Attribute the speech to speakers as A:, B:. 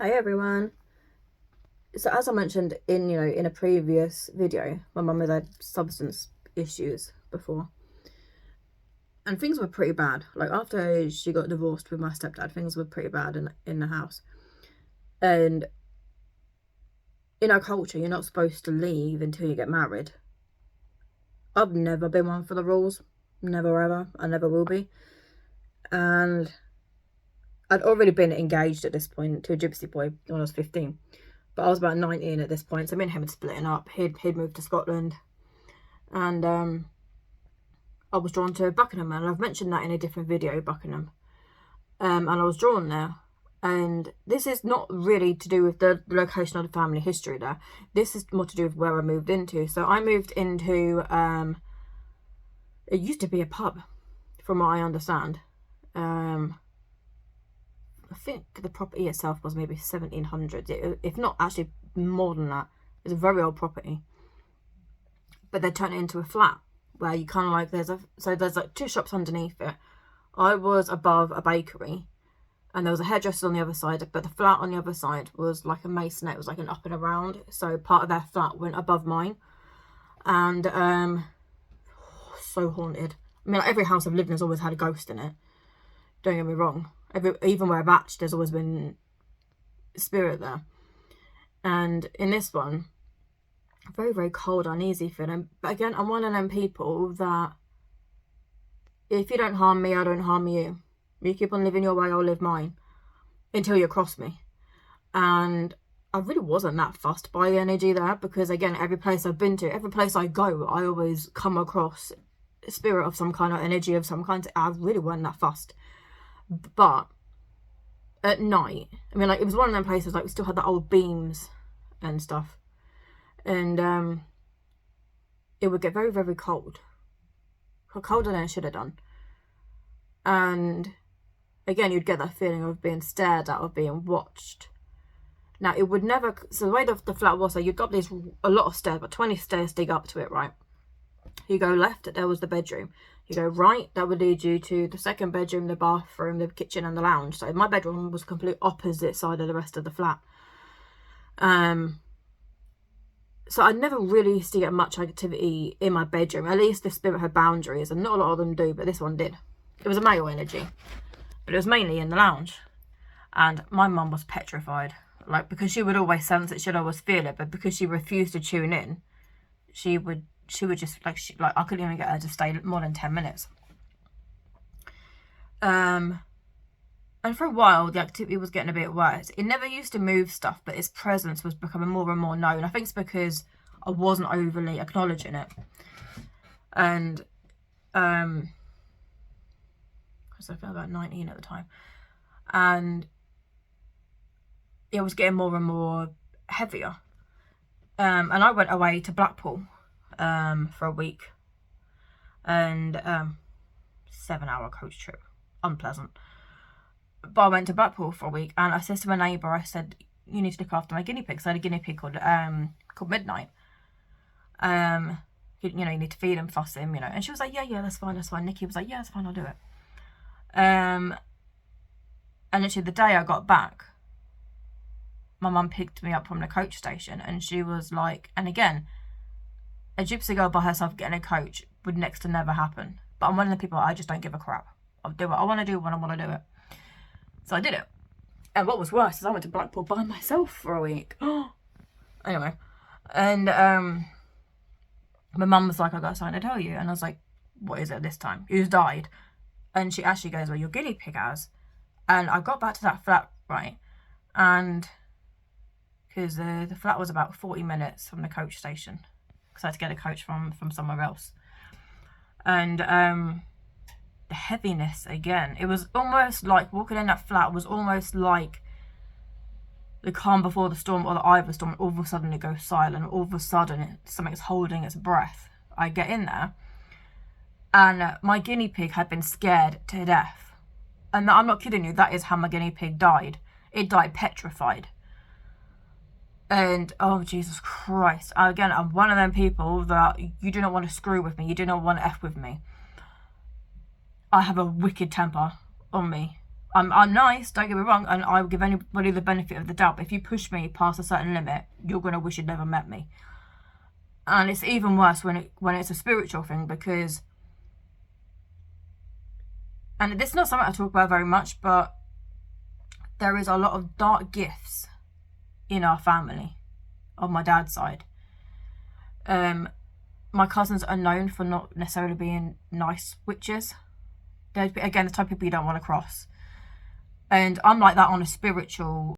A: Hey everyone. So as I mentioned in a previous video, my mum had substance issues before. And things were pretty bad. Like after she got divorced with my stepdad, things were pretty bad in the house. And in our culture, you're not supposed to leave until you get married. I've never been one for the rules. Never ever. I never will be. And I'd already been engaged at this point to a gypsy boy when I was 15. But I was about 19 at this point, so me and him had splitting up. He'd moved to Scotland, and I was drawn to Buckingham, and I've mentioned that in a different video, Buckingham. And I was drawn there, and this is not really to do with the location of the family history there. This is more to do with where I moved into. So I moved into, it used to be a pub, from what I understand. I think the property itself was maybe 1700s, if not actually more than that. It's a very old property, but they turned it into a flat where you kind of like there's like two shops underneath it. I was above a bakery, and there was a hairdresser on the other side, but the flat on the other side was like a masonette. It was like an up and around, so part of their flat went above mine, and so haunted. I mean, like, every house I've lived in has always had a ghost in it, don't get me wrong. Even where I've actually, there's always been spirit there. And in this one, very, very cold, uneasy feeling. But again, I'm one of them people that if you don't harm me, I don't harm you. You keep on living your way, I'll live mine until you cross me. And I really wasn't that fussed by the energy there, because again, every place I've been to, every place I go, I always come across a spirit of some kind, or energy of some kind. I really wasn't that fussed. But at night, I mean, like, it was one of them places, like, we still had the old beams and stuff, and it would get very, very cold, colder than it should have done. And again, you'd get that feeling of being stared at, of being watched. Now, it would never, so the way the flat was, so you'd got a lot of stairs, but 20 stairs dig up to it, right? You go left, there was the bedroom. You go right, that would lead you to the second bedroom, the bathroom, the kitchen, and the lounge. So my bedroom was complete opposite side of the rest of the flat. So I never really used to get much activity in my bedroom. At least the spirit had boundaries, and not a lot of them do, but this one did. It was a male energy, but it was mainly in the lounge. And my mum was petrified, like, because she would always sense it, she'd always feel it, but because she refused to tune in, she would just, like, I couldn't even get her to stay more than 10 minutes. And for a while, the activity was getting a bit worse. It never used to move stuff, but its presence was becoming more and more known. I think it's because I wasn't overly acknowledging it. And, I was about 19 at the time. And it was getting more and more heavier. And I went away to Blackpool for a week, and 7-hour coach trip, unpleasant. But I went to Blackpool for a week, and I said to my neighbour, I said, you need to look after my guinea pigs. I had a guinea pig called Midnight. You need to feed him, fuss him, and she was like, yeah, that's fine. Nikki was like, yeah, that's fine, I'll do it. And literally the day I got back, my mum picked me up from the coach station, and she was like, and again, a gypsy girl by herself getting a coach would next to never happen. But I'm one of the people, I just don't give a crap. I'll do what I want to do when I want to do it. So I did it. And what was worse is I went to Blackpool by myself for a week. Anyway. And my mum was like, I got something to tell you. And I was like, what is it this time? Who's died? And she actually goes, well, your guinea pig has. And I got back to that flat, right? And because the flat was about 40 minutes from the coach station, because I had to get a coach from somewhere else. And the heaviness again, it was almost like walking in that flat was almost like the calm before the storm, or the eye of the storm. All of a sudden it goes silent. All of a sudden something's holding its breath. I get in there, and my guinea pig had been scared to death. And I'm not kidding you, that is how my guinea pig died. It died petrified. And oh, Jesus Christ, again, I'm one of them people that you do not want to screw with me, you do not want to F with me. I have a wicked temper on me, I'm nice, don't get me wrong, and I will give anybody the benefit of the doubt, but if you push me past a certain limit, you're going to wish you'd never met me. And it's even worse when it's a spiritual thing, because, and this is not something I talk about very much, but there is a lot of dark gifts in our family on my dad's side. My cousins are known for not necessarily being nice witches. They're, again, the type of people you don't want to cross. And I'm like that on a spiritual